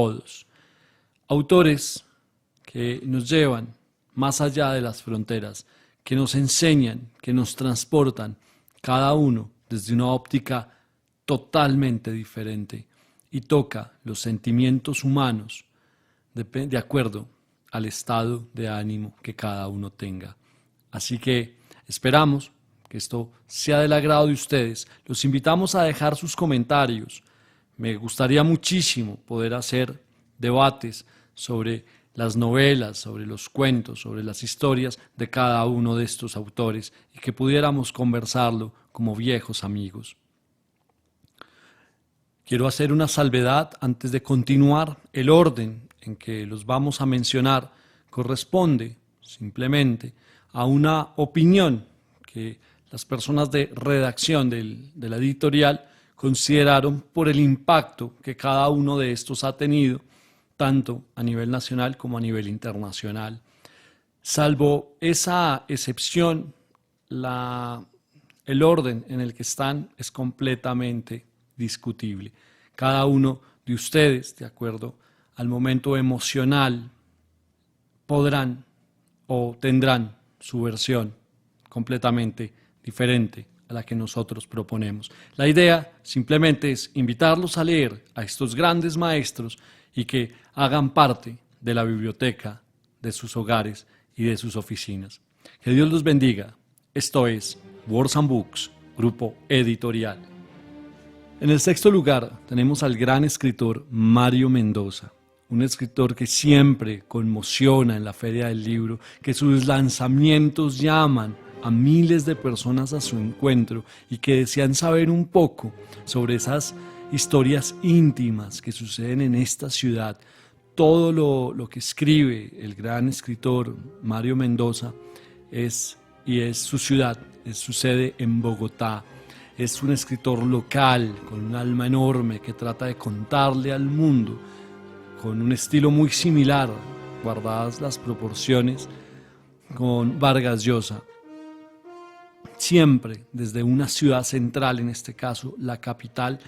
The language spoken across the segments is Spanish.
todos. Autores que nos llevan más allá de las fronteras, que nos enseñan, que nos transportan, cada uno desde una óptica totalmente diferente y toca los sentimientos humanos de acuerdo al estado de ánimo que cada uno tenga. Así que esperamos que esto sea del agrado de ustedes. Los invitamos a dejar sus comentarios. Me gustaría muchísimo poder hacer debates sobre las novelas, sobre los cuentos, sobre las historias de cada uno de estos autores y que pudiéramos conversarlo como viejos amigos. Quiero hacer una salvedad antes de continuar. El orden en que los vamos a mencionar corresponde simplemente a una opinión que las personas de redacción de la editorial consideraron por el impacto que cada uno de estos ha tenido, tanto a nivel nacional como a nivel internacional. Salvo esa excepción, el orden en el que están es completamente discutible. Cada uno de ustedes, de acuerdo al momento emocional, podrán o tendrán su versión completamente diferente a la que nosotros proponemos. La idea simplemente es invitarlos a leer a estos grandes maestros y que hagan parte de la biblioteca de sus hogares y de sus oficinas. Que Dios los bendiga. Esto es Words and Books, Grupo Editorial. En el sexto lugar tenemos al gran escritor Mario Mendoza, un escritor que siempre conmociona en la Feria del Libro, que sus lanzamientos llaman a miles de personas a su encuentro y que desean saber un poco sobre esas historias íntimas que suceden en esta ciudad. Todo lo que escribe el gran escritor Mario Mendoza es su ciudad, es su sede en Bogotá. Es un escritor local con un alma enorme que trata de contarle al mundo con un estilo muy similar, guardadas las proporciones, con Vargas Llosa. Siempre desde una ciudad central, en este caso la capital,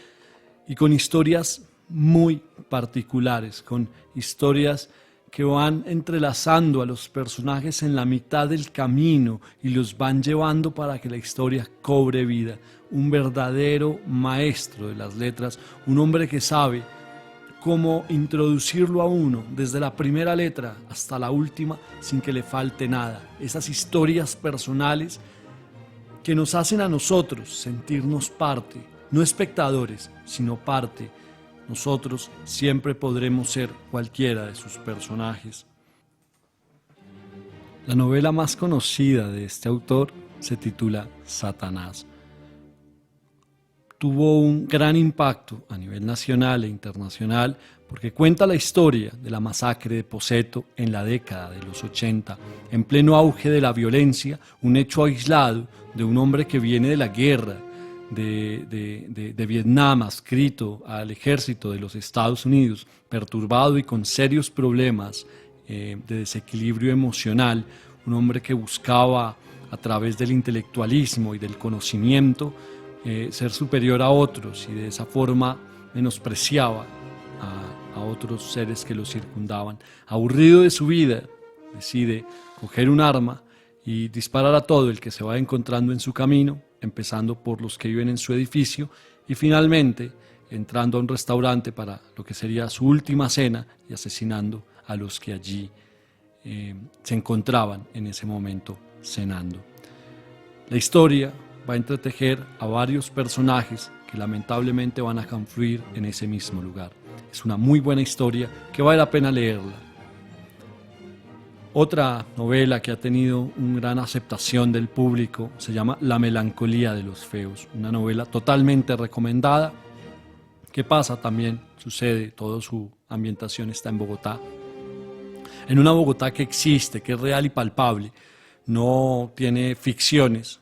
y con historias muy particulares, con historias que van entrelazando a los personajes en la mitad del camino y los van llevando para que la historia cobre vida. Un verdadero maestro de las letras, un hombre que sabe cómo introducirlo a uno desde la primera letra hasta la última sin que le falte nada. Esas historias personales que nos hacen a nosotros sentirnos parte, no espectadores, sino parte. Nosotros siempre podremos ser cualquiera de sus personajes. La novela más conocida de este autor se titula Satanás. Tuvo un gran impacto a nivel nacional e internacional porque cuenta la historia de la masacre de Poceto en la década de los 80, en pleno auge de la violencia, un hecho aislado de un hombre que viene de la guerra de Vietnam, adscrito al ejército de los Estados Unidos, perturbado y con serios problemas de desequilibrio emocional, un hombre que buscaba a través del intelectualismo y del conocimiento ser superior a otros y de esa forma menospreciaba a otros seres que lo circundaban. Aburrido de su vida, decide coger un arma y disparar a todo el que se va encontrando en su camino, empezando por los que viven en su edificio y finalmente entrando a un restaurante para lo que sería su última cena y asesinando a los que allí se encontraban en ese momento cenando. La historia va a entretejer a varios personajes que lamentablemente van a confluir en ese mismo lugar. Es una muy buena historia que vale la pena leerla. Otra novela que ha tenido una gran aceptación del público se llama La melancolía de los feos, una novela totalmente recomendada. ¿Qué pasa? También sucede, toda su ambientación está en Bogotá. En una Bogotá que existe, que es real y palpable, no tiene ficciones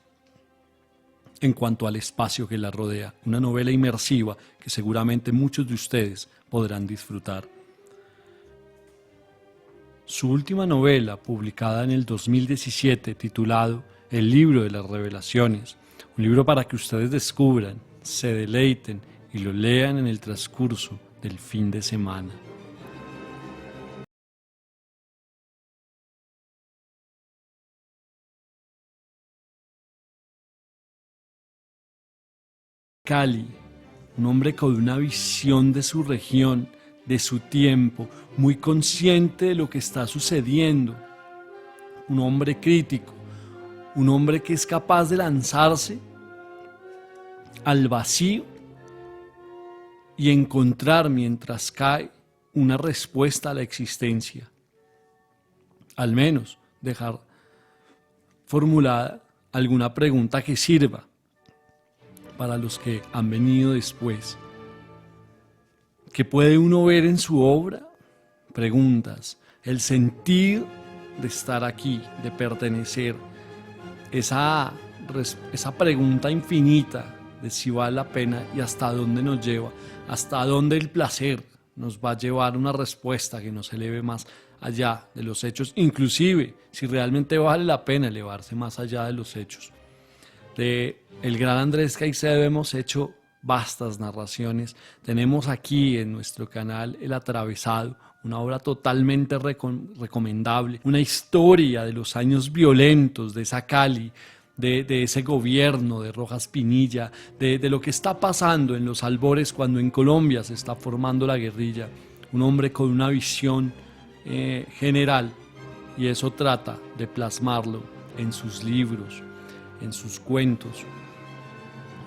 en cuanto al espacio que la rodea. Una novela inmersiva que seguramente muchos de ustedes podrán disfrutar. Su última novela, publicada en el 2017, titulado El libro de las revelaciones, un libro para que ustedes descubran, se deleiten y lo lean en el transcurso del fin de semana. Cali, un hombre con una visión de su región, de su tiempo, muy consciente de lo que está sucediendo, un hombre crítico, un hombre que es capaz de lanzarse al vacío y encontrar mientras cae una respuesta a la existencia, al menos dejar formulada alguna pregunta que sirva para los que han venido después. ¿Qué puede uno ver en su obra? Preguntas, el sentido de estar aquí, de pertenecer, esa pregunta infinita de si vale la pena y hasta dónde nos lleva, hasta dónde el placer nos va a llevar una respuesta que nos eleve más allá de los hechos, inclusive si realmente vale la pena elevarse más allá de los hechos. De el gran Andrés Caicedo hemos hecho vastas narraciones. Tenemos aquí en nuestro canal El Atravesado, una obra totalmente recomendable, una historia de los años violentos de esa Cali, de ese gobierno de Rojas Pinilla, de lo que está pasando en los albores cuando en Colombia se está formando la guerrilla. Un hombre con una visión general, y eso trata de plasmarlo en sus libros, en sus cuentos.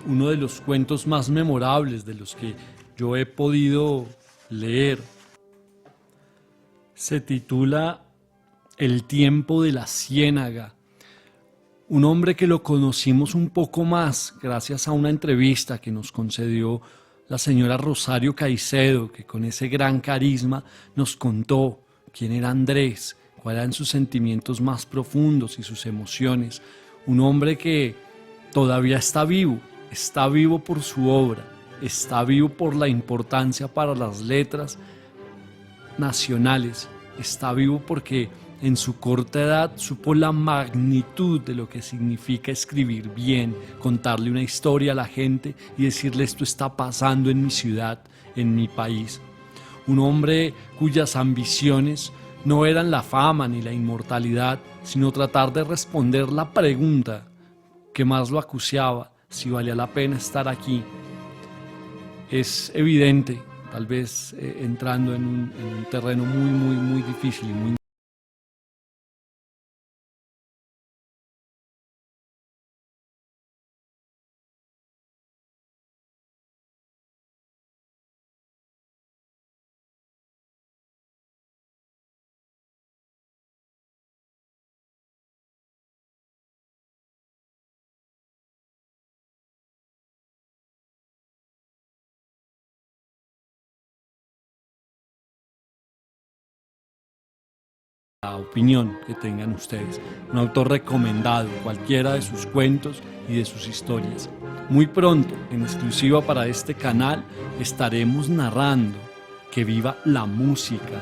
Uno de los cuentos más memorables de los que yo he podido leer se titula El tiempo de la ciénaga. Un hombre que lo conocimos un poco más gracias a una entrevista que nos concedió la señora Rosario Caicedo, que con ese gran carisma nos contó quién era Andrés, cuáles eran sus sentimientos más profundos y sus emociones. Un hombre que todavía está vivo por su obra, está vivo por la importancia para las letras nacionales, está vivo porque en su corta edad supo la magnitud de lo que significa escribir bien, contarle una historia a la gente y decirle esto está pasando en mi ciudad, en mi país. Un hombre cuyas ambiciones no eran la fama ni la inmortalidad, sino tratar de responder la pregunta que más lo acuciaba, si valía la pena estar aquí. Es evidente, tal vez entrando en un terreno muy difícil y muy la opinión que tengan ustedes. Un autor recomendado, cualquiera de sus cuentos y de sus historias. Muy pronto, en exclusiva para este canal, estaremos narrando Que viva la música.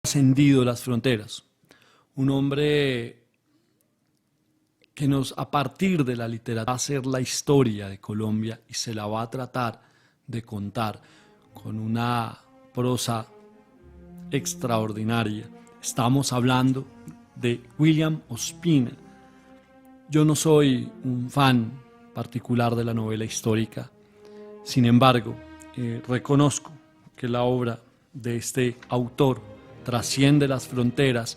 Trascendido las fronteras. Un hombre que a partir de la literatura, va a hacer la historia de Colombia y se la va a tratar de contar con una prosa extraordinaria. Estamos hablando de William Ospina. Yo no soy un fan particular de la novela histórica, sin embargo, reconozco que la obra de este autor trasciende las fronteras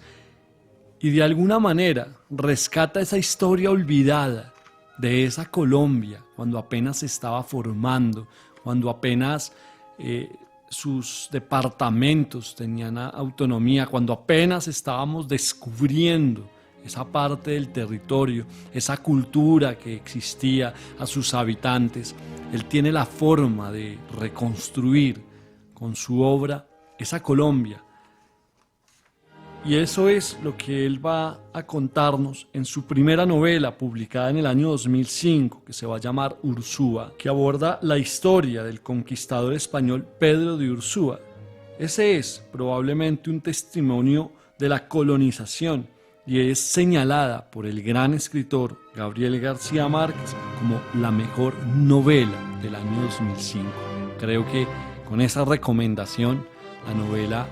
y de alguna manera rescata esa historia olvidada de esa Colombia cuando apenas se estaba formando, cuando apenas sus departamentos tenían autonomía, cuando apenas estábamos descubriendo esa parte del territorio, esa cultura que existía, a sus habitantes. Él tiene la forma de reconstruir con su obra esa Colombia. Y eso es lo que él va a contarnos en su primera novela, publicada en el año 2005, que se va a llamar Ursúa, que aborda la historia del conquistador español Pedro de Ursúa. Ese es probablemente un testimonio de la colonización, y es señalada por el gran escritor Gabriel García Márquez como la mejor novela del año 2005. Creo que con esa recomendación la novela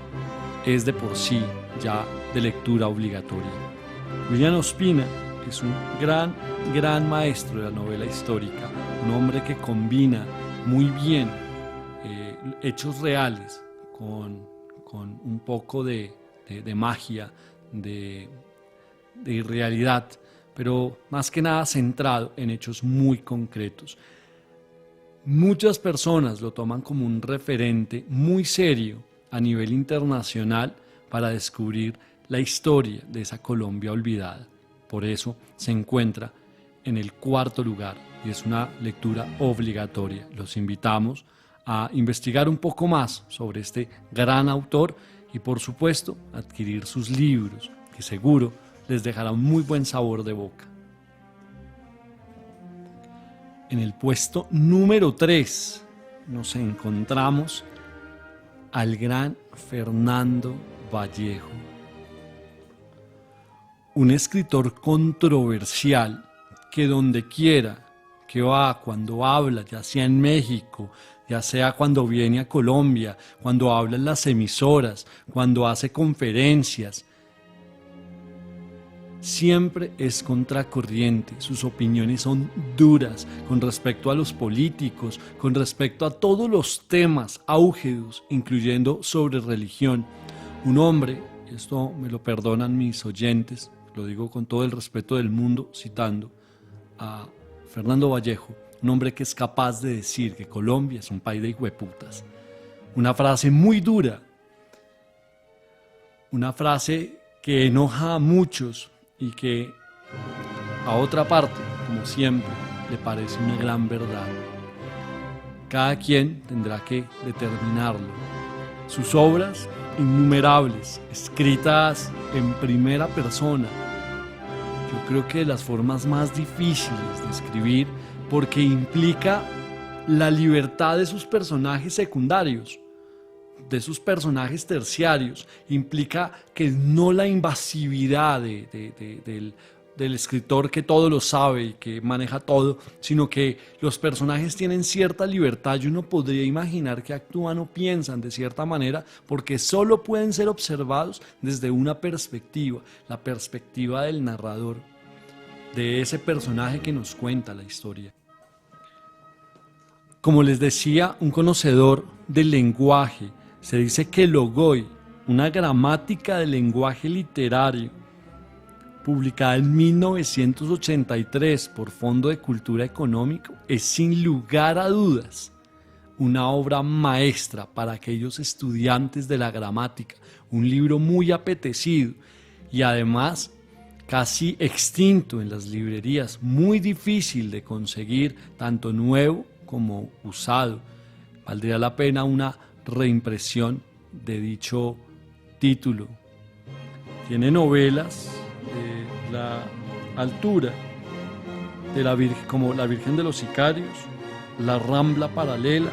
es de por sí ya de lectura obligatoria. William Ospina es un gran maestro de la novela histórica, un hombre que combina muy bien hechos reales con un poco de magia, de irrealidad, pero más que nada centrado en hechos muy concretos. Muchas personas lo toman como un referente muy serio a nivel internacional para descubrir la historia de esa Colombia olvidada. Por eso se encuentra en el 4º lugar y es una lectura obligatoria. Los invitamos a investigar un poco más sobre este gran autor y, por supuesto, adquirir sus libros, que seguro les dejará un muy buen sabor de boca. En el puesto número 3 nos encontramos al gran Fernando Vallejo, un escritor controversial que donde quiera que va, cuando habla, ya sea en México, ya sea cuando viene a Colombia, cuando habla en las emisoras, cuando hace conferencias, siempre es contracorriente. Sus opiniones son duras con respecto a los políticos, con respecto a todos los temas álgidos, incluyendo sobre religión. Un hombre, esto me lo perdonan mis oyentes, lo digo con todo el respeto del mundo, citando a Fernando Vallejo, un hombre que es capaz de decir que Colombia es un país de hijueputas. Una frase muy dura, una frase que enoja a muchos y que a otra parte, como siempre, le parece una gran verdad. Cada quien tendrá que determinarlo. Sus obras, innumerables, escritas en primera persona, yo creo que de las formas más difíciles de escribir, porque implica la libertad de sus personajes secundarios, de sus personajes terciarios, implica que no la invasividad del escritor que todo lo sabe y que maneja todo, sino que los personajes tienen cierta libertad y uno podría imaginar que actúan o piensan de cierta manera porque solo pueden ser observados desde una perspectiva, la perspectiva del narrador, de ese personaje que nos cuenta la historia. Como les decía, un conocedor del lenguaje, se dice que Logoy, una gramática del lenguaje literario, publicada en 1983 por Fondo de Cultura Económico, es sin lugar a dudas una obra maestra para aquellos estudiantes de la gramática, un libro muy apetecido y además casi extinto en las librerías, muy difícil de conseguir, tanto nuevo como usado. Valdría la pena una reimpresión de dicho título. Tiene novelas de la altura de la Virgen, como La Virgen de los Sicarios, La Rambla Paralela,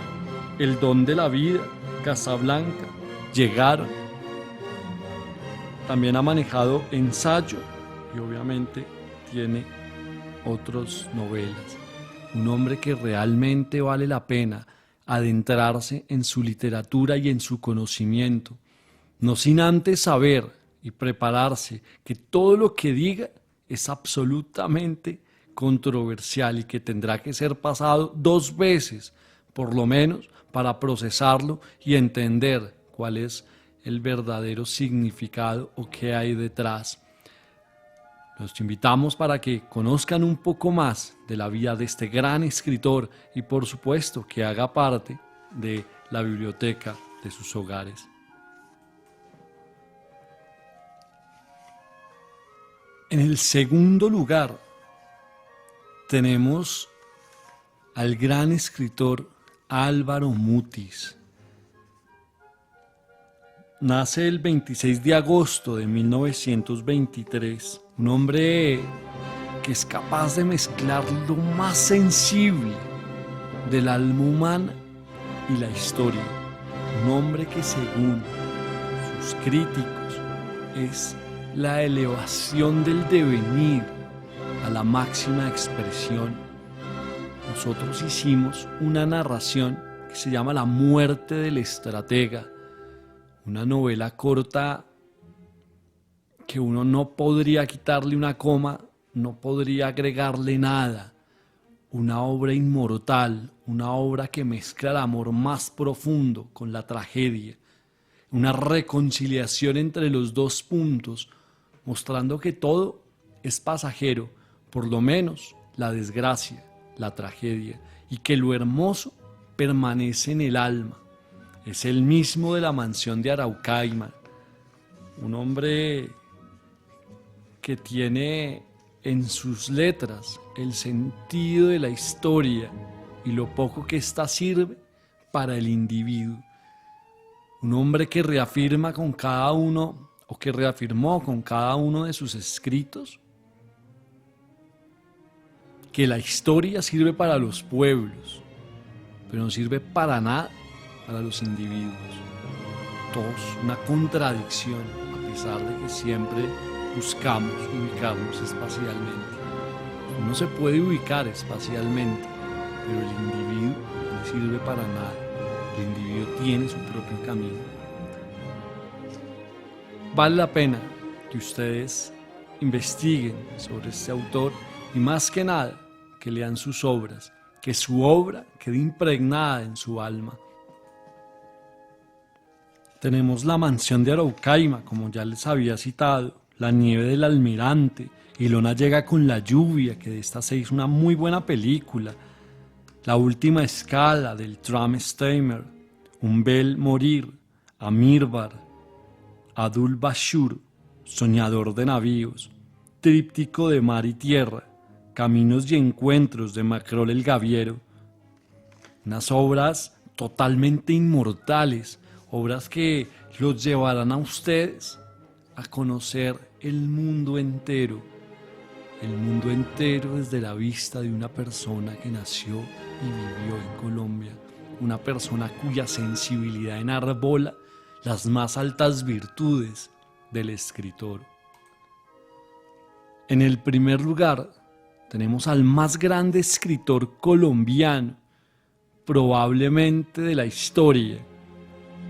El Don de la Vida, Casablanca, Llegaron. También ha manejado ensayo y obviamente tiene otras novelas. Un hombre que realmente vale la pena adentrarse en su literatura y en su conocimiento, no sin antes saber y prepararse que todo lo que diga es absolutamente controversial y que tendrá que ser pasado 2 veces, por lo menos, para procesarlo y entender cuál es el verdadero significado o qué hay detrás. Los invitamos para que conozcan un poco más de la vida de este gran escritor y, por supuesto, que haga parte de la biblioteca de sus hogares. En el segundo lugar tenemos al gran escritor Álvaro Mutis. Nace el 26 de agosto de 1923, un hombre que es capaz de mezclar lo más sensible del alma humana y la historia. Un hombre que, según sus críticos, es la elevación del devenir a la máxima expresión, nosotros hicimos una narración que se llama La muerte del estratega, una novela corta que uno no podría quitarle una coma, no podría agregarle nada, una obra inmortal, una obra que mezcla el amor más profundo con la tragedia, una reconciliación entre los dos puntos, mostrando que todo es pasajero, por lo menos la desgracia, la tragedia, y que lo hermoso permanece en el alma. Es el mismo de La mansión de Araucaima, un hombre que tiene en sus letras el sentido de la historia y lo poco que ésta sirve para el individuo. Un hombre que reafirma con cada uno, o que reafirmó con cada uno de sus escritos, que la historia sirve para los pueblos, pero no sirve para nada para los individuos. Todos una contradicción, a pesar de que siempre buscamos ubicarnos espacialmente. Uno se puede ubicar espacialmente, pero el individuo no sirve para nada. El individuo tiene su propio camino. Vale la pena que ustedes investiguen sobre este autor y más que nada que lean sus obras, que su obra quede impregnada en su alma. Tenemos La mansión de Araucaima, como ya les había citado, La nieve del almirante, Ilona llega con la lluvia, que de esta se hizo una muy buena película, La última escala del Tram Steimer, Un bel morir, Amirbar, Adul Bashur, Soñador de navíos, Tríptico de mar y tierra, Caminos y encuentros de Macrol el Gaviero. Unas obras totalmente inmortales, obras que los llevarán a ustedes a conocer el mundo entero desde la vista de una persona que nació y vivió en Colombia, una persona cuya sensibilidad enarbola las más altas virtudes del escritor. En el primer lugar, tenemos al más grande escritor colombiano, probablemente de la historia,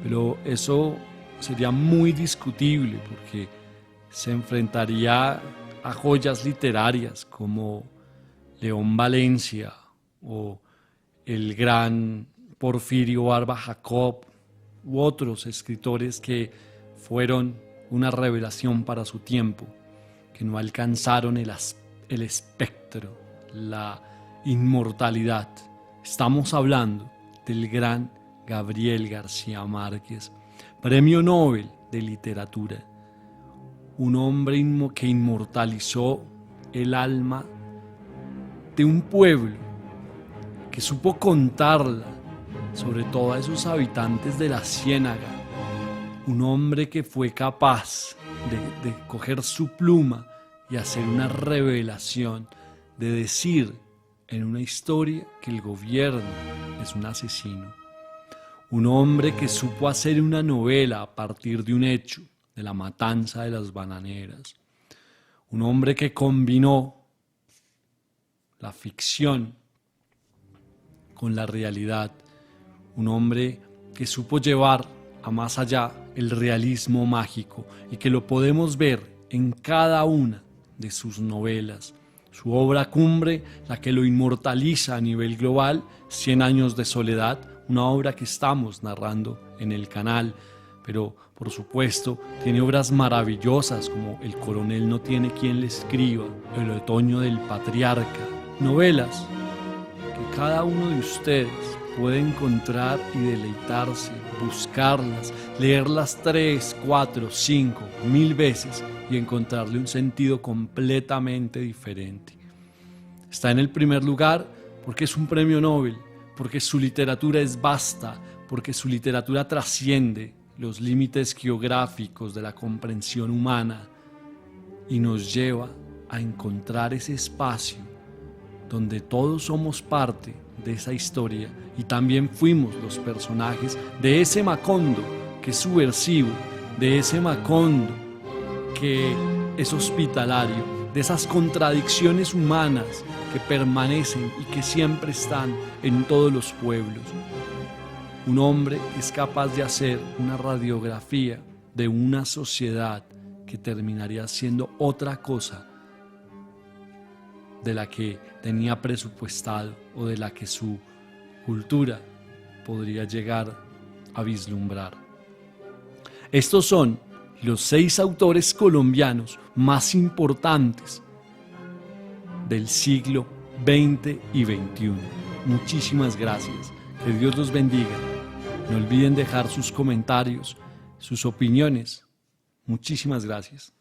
pero eso sería muy discutible porque se enfrentaría a joyas literarias como León Valencia o el gran Porfirio Barba Jacob u otros escritores que fueron una revelación para su tiempo, que no alcanzaron el espectro, la inmortalidad. Estamos hablando del gran Gabriel García Márquez, Premio Nobel de Literatura, un hombre que inmortalizó el alma de un pueblo, que supo contarla, sobre todo a esos habitantes de la Ciénaga, un hombre que fue capaz de coger su pluma y hacer una revelación, de decir en una historia que el gobierno es un asesino. Un hombre que supo hacer una novela a partir de un hecho, de la matanza de las bananeras. Un hombre que combinó la ficción con la realidad. Un hombre que supo llevar a más allá el realismo mágico y que lo podemos ver en cada una de sus novelas. Su obra cumbre, la que lo inmortaliza a nivel global, 100 años de soledad, una obra que estamos narrando en el canal, pero por supuesto tiene obras maravillosas como El coronel no tiene quien le escriba, El otoño del patriarca, novelas que cada uno de ustedes puede encontrar y deleitarse, buscarlas, leerlas 3, 4, 5, 1000 veces y encontrarle un sentido completamente diferente. Está en el primer lugar porque es un premio Nobel, porque su literatura es vasta, porque su literatura trasciende los límites geográficos de la comprensión humana y nos lleva a encontrar ese espacio donde todos somos parte de esa historia y también fuimos los personajes de ese Macondo que es subversivo, de ese Macondo que es hospitalario, de esas contradicciones humanas que permanecen y que siempre están en todos los pueblos. Un hombre es capaz de hacer una radiografía de una sociedad que terminaría siendo otra cosa de la que tenía presupuestado o de la que su cultura podría llegar a vislumbrar. Estos son los 6 autores colombianos más importantes del siglo XX y XXI. Muchísimas gracias. Que Dios los bendiga. No olviden dejar sus comentarios, sus opiniones. Muchísimas gracias.